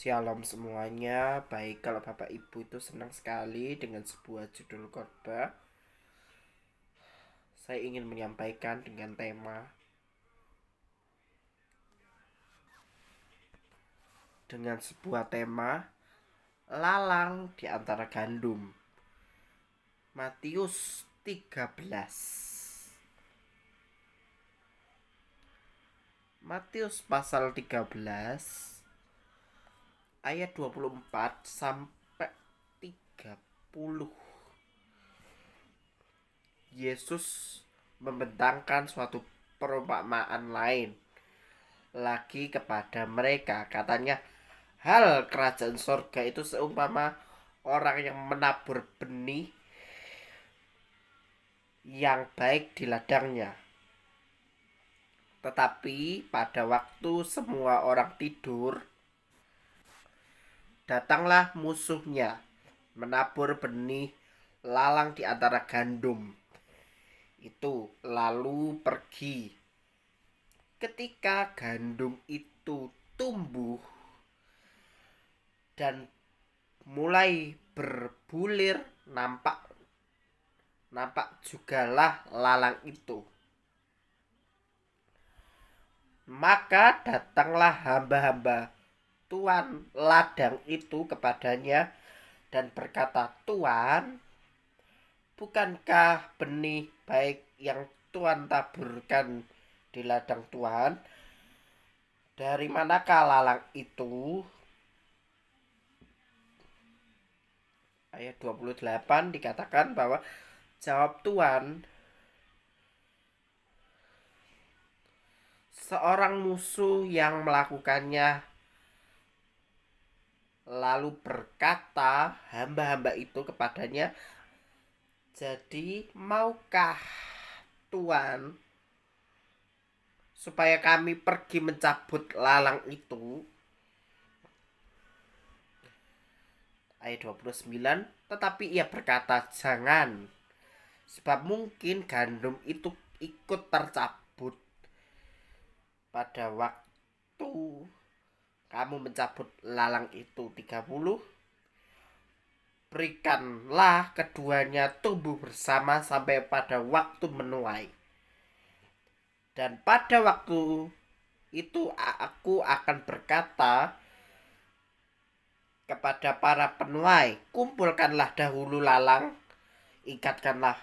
Shalom semuanya. Baik, kalau Bapak Ibu itu senang sekali dengan sebuah judul khotbah, saya ingin menyampaikan dengan sebuah tema lalang di antara gandum. Matius 13. Matius pasal 13 ayat 24 sampai 30. Yesus membentangkan suatu perumpamaan lain lagi kepada mereka. Katanya, hal kerajaan sorga itu seumpama orang yang menabur benih yang baik di ladangnya. Tetapi pada waktu semua orang tidur, datanglah musuhnya menabur benih lalang di antara gandum itu, lalu pergi. Ketika gandum itu tumbuh dan mulai berbulir, nampak jugalah lalang itu. Maka datanglah hamba-hamba tuan ladang itu kepadanya dan berkata, Tuan, bukankah benih baik yang Tuan taburkan di ladang Tuan? Dari manakah lalang itu? Ayat 28 dikatakan bahwa jawab Tuan, seorang musuh yang melakukannya lalu berkata hamba-hamba itu kepadanya, jadi maukah Tuan supaya kami pergi mencabut lalang itu? Ayat 29, tetapi ia berkata, jangan, sebab mungkin gandum itu ikut tercabut pada waktu kamu mencabut lalang itu. 30, berikanlah keduanya tumbuh bersama sampai pada waktu menuai. Dan pada waktu itu aku akan berkata kepada para penuai, kumpulkanlah dahulu lalang, ikatkanlah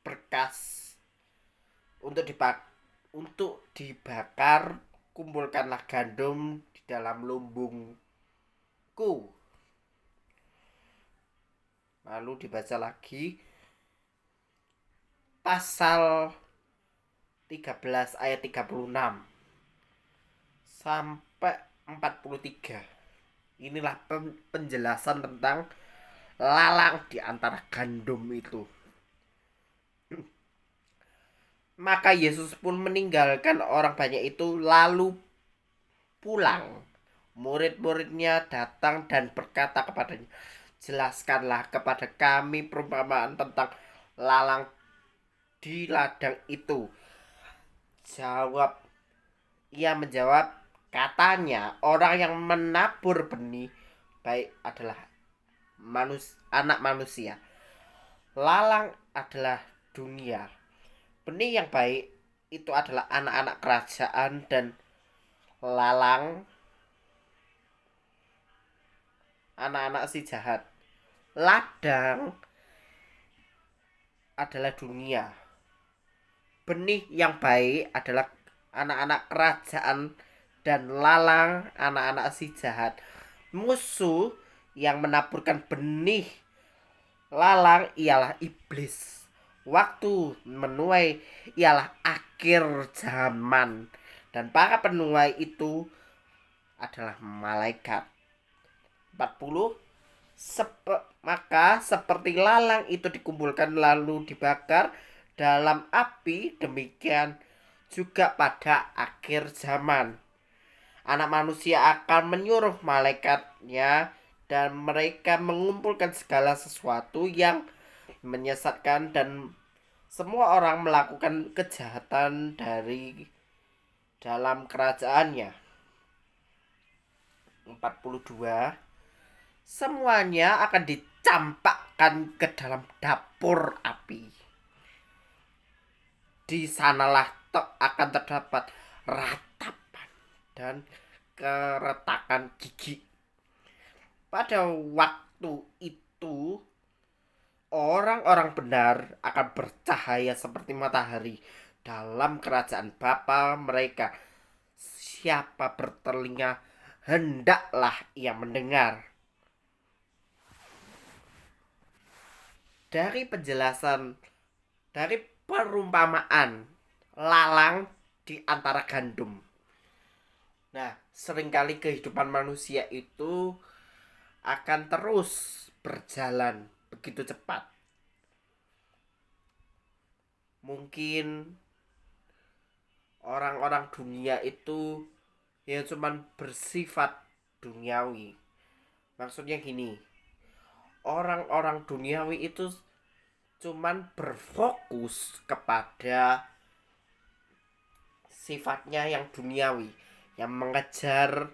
berkas untuk dibakar, kumpulkanlah gandum di dalam lumbungku. Lalu dibaca lagi pasal 13 ayat 36 sampai 43. Inilah penjelasan tentang lalang di antara gandum itu. Maka Yesus pun meninggalkan orang banyak itu lalu pulang. Murid-muridnya datang dan berkata kepadanya, jelaskanlah kepada kami perumpamaan tentang lalang di ladang itu. Ia menjawab, katanya orang yang menabur benih baik adalah anak manusia. Lalang adalah dunia. Benih yang baik itu adalah anak-anak kerajaan, dan lalang anak-anak si jahat. Ladang adalah dunia. Benih yang baik adalah anak-anak kerajaan, dan lalang anak-anak si jahat. Musuh yang menaburkan benih lalang ialah iblis. Waktu menuai ialah akhir zaman, dan para penuai itu adalah malaikat. 40, maka seperti lalang itu dikumpulkan lalu dibakar dalam api, demikian juga pada akhir zaman Anak Manusia akan menyuruh malaikatnya, dan mereka mengumpulkan segala sesuatu yang menyesatkan dan semua orang melakukan kejahatan dari dalam kerajaannya. 2042 semuanya akan dicampakkan ke dalam dapur api. Di sanalah akan terdapat ratapan dan keretakan gigi. Pada waktu itu orang-orang benar akan bercahaya seperti matahari dalam kerajaan Bapa mereka. Siapa bertelinga, hendaklah ia mendengar. Dari penjelasan, dari perumpamaan lalang di antara gandum. Nah, seringkali kehidupan manusia itu akan terus berjalan begitu cepat. Mungkin orang-orang dunia itu yang cuman bersifat duniawi. Maksudnya gini, orang-orang duniawi itu cuman berfokus kepada sifatnya yang duniawi, yang mengejar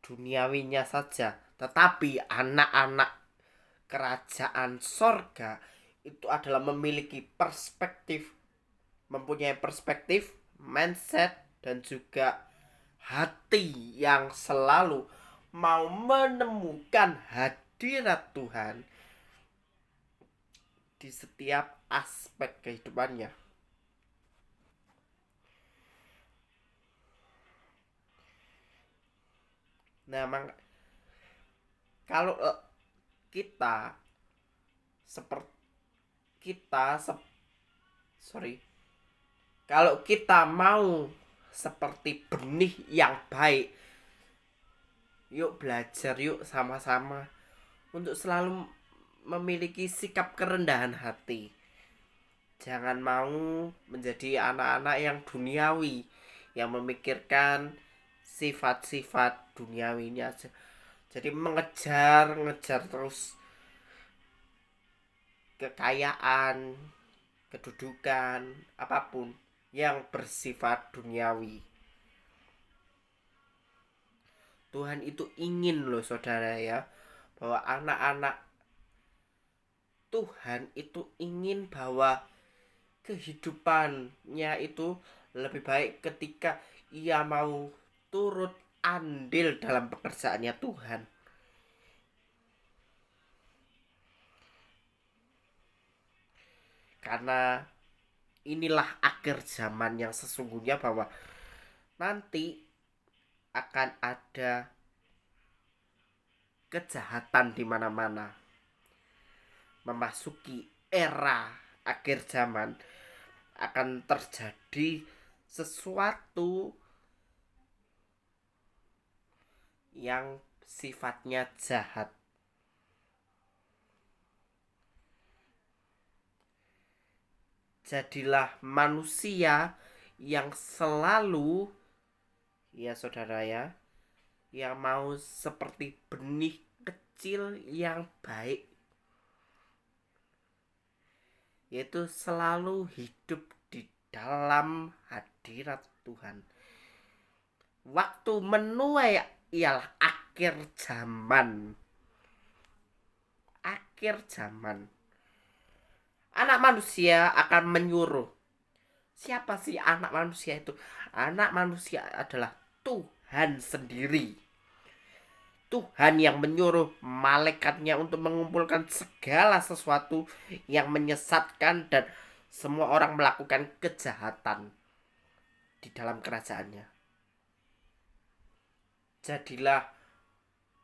duniawinya saja. Tetapi anak-anak kerajaan sorga itu adalah memiliki perspektif, mempunyai perspektif, mindset, dan juga hati yang selalu mau menemukan hadirat Tuhan di setiap aspek kehidupannya. Nah, kalau kita seperti kalau kita mau seperti benih yang baik, yuk belajar yuk sama-sama untuk selalu memiliki sikap kerendahan hati. Jangan mau menjadi anak-anak yang duniawi, yang memikirkan sifat-sifat duniawinya aja. Jadi ngejar terus kekayaan, kedudukan, apapun yang bersifat duniawi. Tuhan itu ingin loh saudara ya, bahwa anak-anak Tuhan itu ingin bahwa kehidupannya itu lebih baik ketika ia mau turut andil dalam pekerjaannya Tuhan. Karena inilah akhir zaman yang sesungguhnya, bahwa nanti akan ada kejahatan di mana-mana. Memasuki era akhir zaman akan terjadi sesuatu yang sifatnya jahat. Jadilah manusia yang selalu, ya saudara ya, yang mau seperti benih kecil yang baik, yaitu selalu hidup di dalam hadirat Tuhan. Waktu menuai ialah akhir zaman. Akhir zaman. Anak manusia akan menyuruh. Siapa sih anak manusia itu? Anak manusia adalah Tuhan sendiri. Tuhan yang menyuruh malaikatnya untuk mengumpulkan segala sesuatu yang menyesatkan dan semua orang melakukan kejahatan di dalam kerajaannya. Jadilah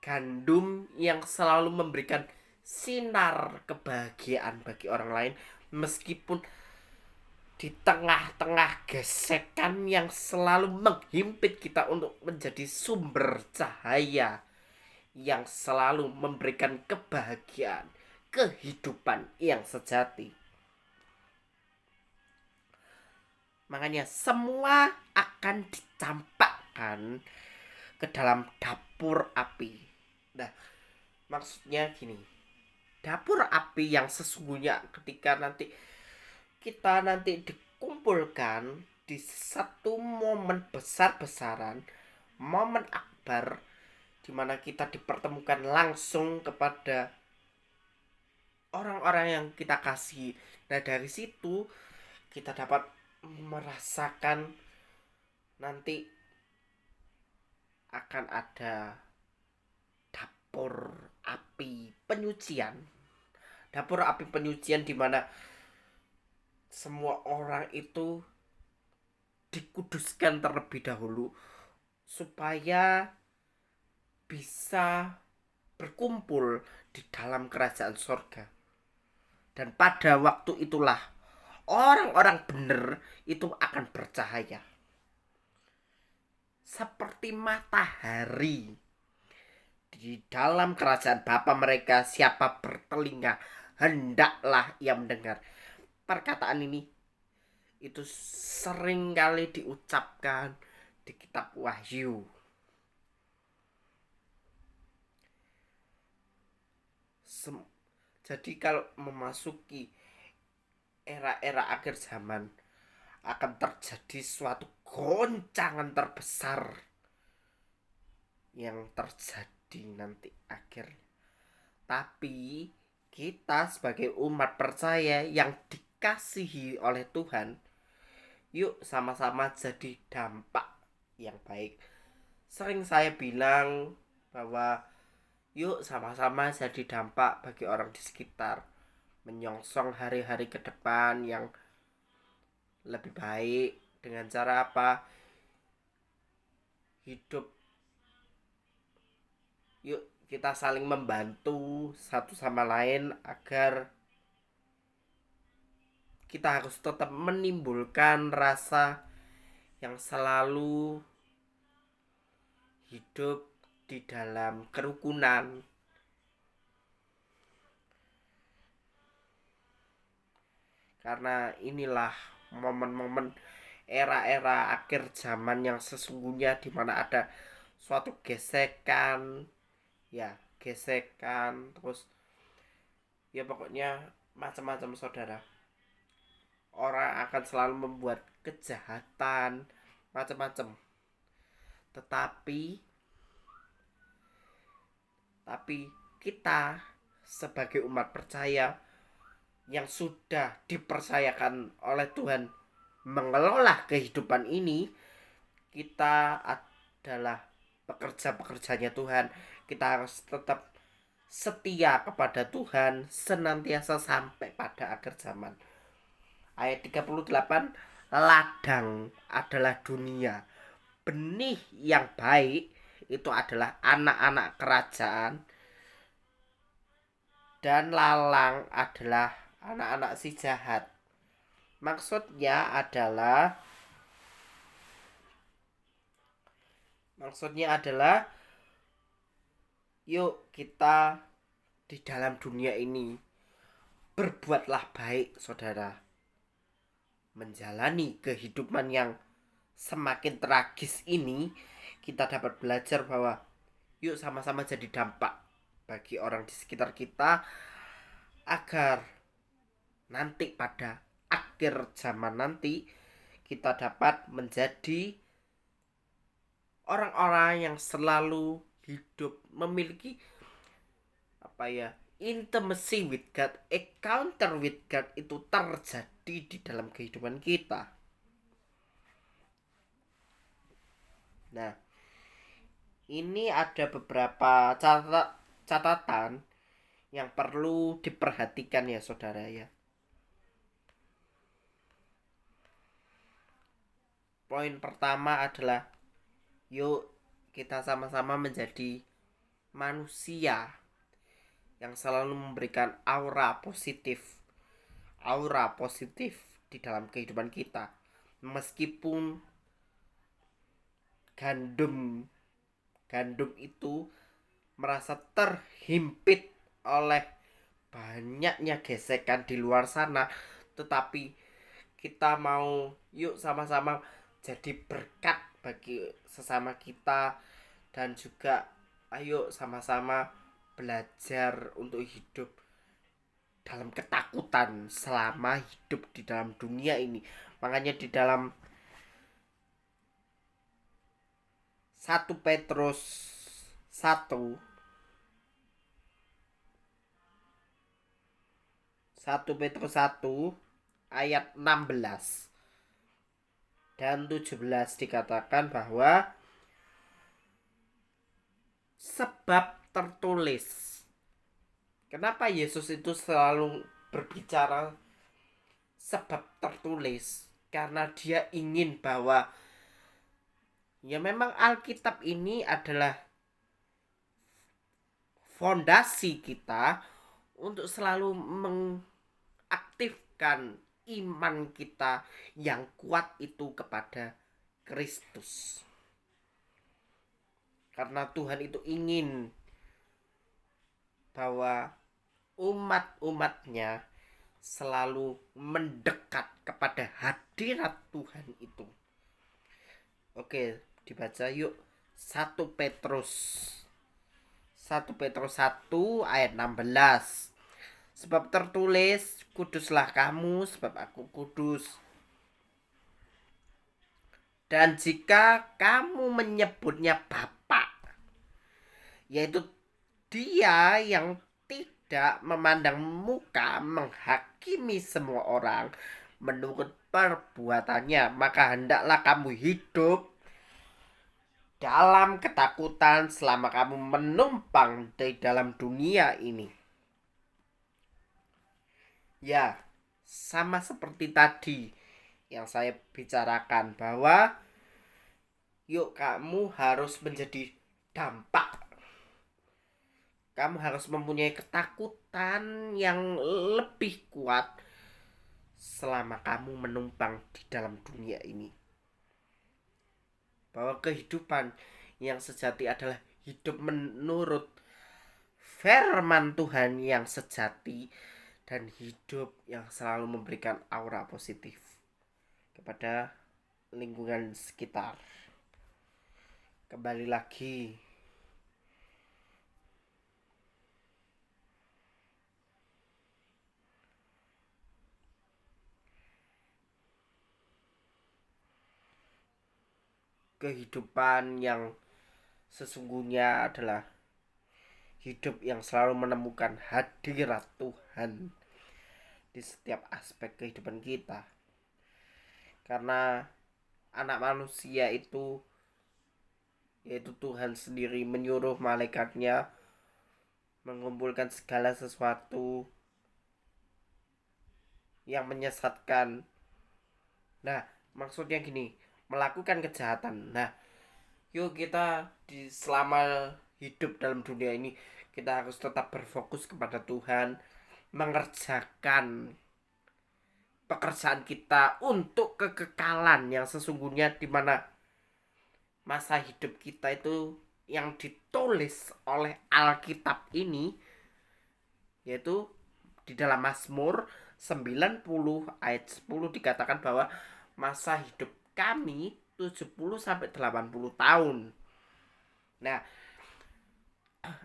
gandum yang selalu memberikan sinar kebahagiaan bagi orang lain, meskipun di tengah-tengah gesekan yang selalu menghimpit kita untuk menjadi sumber cahaya yang selalu memberikan kebahagiaan, kehidupan yang sejati. Makanya semua akan dicampakkan ke dalam dapur api. Nah, maksudnya gini, dapur api yang sesungguhnya ketika nanti kita dikumpulkan di satu momen besar-besaran, momen akbar, dimana kita dipertemukan langsung kepada orang-orang yang kita kasih. Nah, dari situ kita dapat merasakan nanti akan ada dapur api penyucian. Dapur api penyucian di mana semua orang itu dikuduskan terlebih dahulu supaya bisa berkumpul di dalam kerajaan sorga. Dan pada waktu itulah orang-orang benar itu akan bercahaya seperti matahari di dalam kerajaan Bapa mereka. Siapa bertelinga hendaklah ia mendengar. Perkataan ini itu sering kali diucapkan di kitab Wahyu. Jadi kalau memasuki era-era akhir zaman akan terjadi suatu goncangan terbesar yang terjadi nanti akhirnya. Tapi kita sebagai umat percaya yang dikasihi oleh Tuhan, yuk sama-sama jadi dampak yang baik. Sering saya bilang bahwa yuk sama-sama jadi dampak bagi orang di sekitar, menyongsong hari-hari ke depan yang lebih baik. Dengan cara apa? Hidup, yuk kita saling membantu satu sama lain agar kita harus tetap menimbulkan rasa yang selalu hidup di dalam kerukunan. Karena inilah momen-momen era-era akhir zaman yang sesungguhnya, di mana ada suatu gesekan, terus ya pokoknya macam-macam saudara. Orang akan selalu membuat kejahatan macam-macam. Tetapi kita sebagai umat percaya yang sudah dipercayakan oleh Tuhan mengelola kehidupan ini, kita adalah pekerja-pekerjanya Tuhan. Kita harus tetap setia kepada Tuhan senantiasa sampai pada akhir zaman. Ayat 38, ladang adalah dunia, benih yang baik itu adalah anak-anak kerajaan, dan lalang adalah anak-anak si jahat. Maksudnya adalah yuk kita di dalam dunia ini berbuatlah baik saudara. Menjalani kehidupan yang semakin tragis ini, kita dapat belajar bahwa yuk sama-sama jadi dampak bagi orang di sekitar kita agar nanti pada akhir zaman nanti kita dapat menjadi orang-orang yang selalu hidup memiliki intimacy with God, encounter with God itu terjadi di dalam kehidupan kita. Nah, ini ada beberapa catatan yang perlu diperhatikan ya saudara ya. Poin pertama adalah yuk kita sama-sama menjadi manusia yang selalu memberikan aura positif di dalam kehidupan kita. Meskipun gandum itu merasa terhimpit oleh banyaknya gesekan di luar sana, tetapi kita mau yuk sama-sama jadi berkat bagi sesama kita, dan juga ayo sama-sama belajar untuk hidup dalam ketakutan selama hidup di dalam dunia ini. Makanya di dalam 1 Petrus 1 Petrus 1 ayat 16 dan 17 dikatakan bahwa sebab tertulis. Kenapa Yesus itu selalu berbicara sebab tertulis? Karena dia ingin bahwa ya memang Alkitab ini adalah fondasi kita untuk selalu mengaktifkan iman kita yang kuat itu kepada Kristus. Karena Tuhan itu ingin bahwa umat-umatnya selalu mendekat kepada hadirat Tuhan itu. Oke, dibaca yuk 1 Petrus 1 ayat 16. Sebab tertulis, kuduslah kamu sebab aku kudus. Dan jika kamu menyebutnya Bapa, yaitu Dia yang tidak memandang muka, menghakimi semua orang menurut perbuatannya, maka hendaklah kamu hidup dalam ketakutan selama kamu menumpang di dalam dunia ini. Ya, sama seperti tadi yang saya bicarakan bahwa yuk kamu harus menjadi dampak. Kamu harus mempunyai ketakutan yang lebih kuat selama kamu menumpang di dalam dunia ini. Bahwa kehidupan yang sejati adalah hidup menurut firman Tuhan yang sejati dan hidup yang selalu memberikan aura positif kepada lingkungan sekitar. Kembali lagi, kehidupan yang sesungguhnya adalah hidup yang selalu menemukan hadirat Tuhan di setiap aspek kehidupan kita. Karena anak manusia itu, yaitu Tuhan sendiri, menyuruh malaikatnya mengumpulkan segala sesuatu yang menyesatkan. Nah, maksudnya gini, melakukan kejahatan. Nah, yuk kita selama hidup dalam dunia ini, kita harus tetap berfokus kepada Tuhan, mengerjakan pekerjaan kita untuk kekekalan yang sesungguhnya, di mana masa hidup kita itu yang ditulis oleh Alkitab ini, yaitu di dalam Mazmur 90 ayat 10 dikatakan bahwa masa hidup kami 70 sampai 80 tahun. Nah,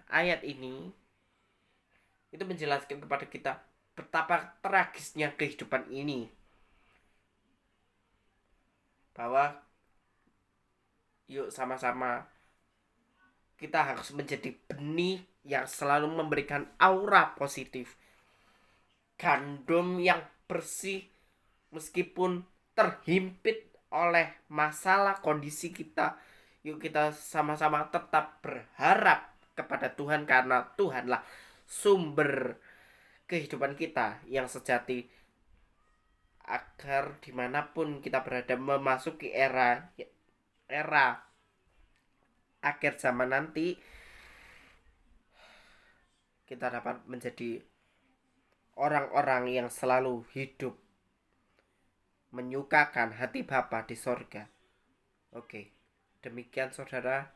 ayat ini itu menjelaskan kepada kita betapa tragisnya kehidupan ini. Bahwa yuk sama-sama kita harus menjadi benih yang selalu memberikan aura positif. Gandum yang bersih meskipun terhimpit oleh masalah kondisi kita. Yuk kita sama-sama tetap berharap kepada Tuhan, karena Tuhanlah sumber kehidupan kita yang sejati, agar dimanapun kita berada memasuki era akhir zaman nanti, kita dapat menjadi orang-orang yang selalu hidup menyukakan hati Bapa di sorga. Oke, demikian saudara.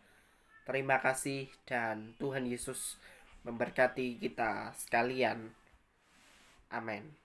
Terima kasih dan Tuhan Yesus memberkati kita sekalian. Amin.